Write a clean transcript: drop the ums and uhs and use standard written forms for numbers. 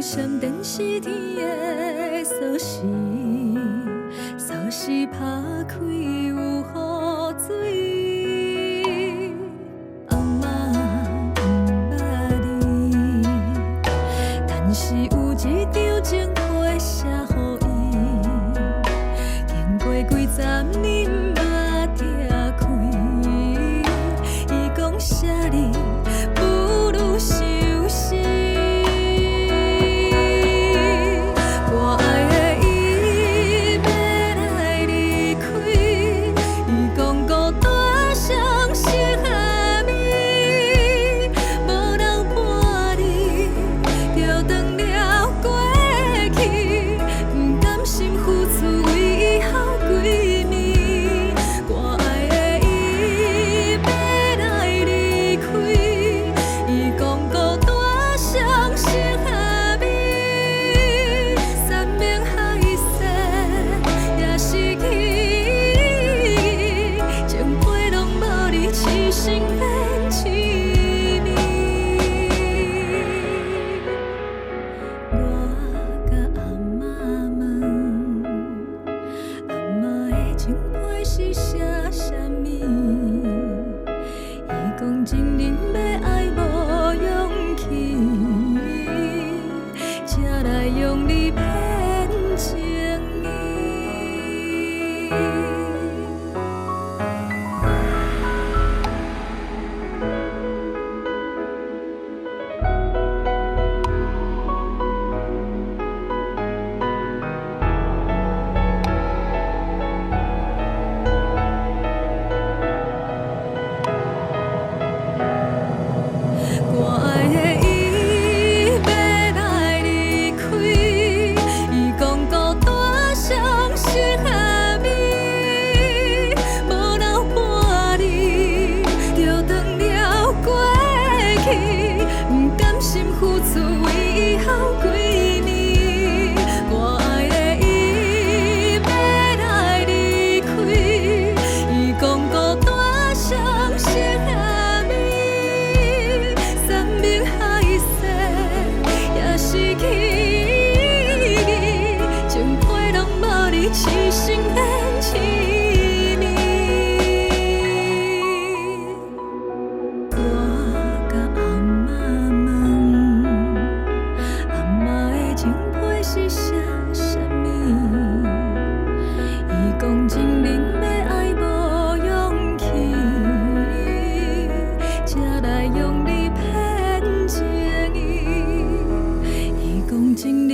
闪电是天的锁匙，锁匙打开有雨水。阿嬷不捌你，但是有一张情批写予伊，经过几十年嘛拆开，伊讲写你不如相思。我爱的伊要来离开，伊讲孤单伤心寒暝，无人伴你，就断了过去，不甘心付出为伊好几暝。我爱的伊要来离开，伊讲孤单伤心寒暝，山盟海誓也失去，情批拢无你痴心变痴迷。我甲阿嬷问，阿嬷的情批是写啥物？伊讲情人要爱无勇气，才来用你骗情意。我爱的伊要来离开，伊讲孤单伤心寒暝，无人伴你，就断了过去，不甘心付出为伊好几暝。我爱的伊要来离开，伊讲孤单伤心寒暝，山盟海誓也失去，情批拢无你痴心变痴迷。我甲阿嬷问，阿嬷的情批是写啥物？伊讲情人要爱无勇气，才来用你骗情意。伊讲情人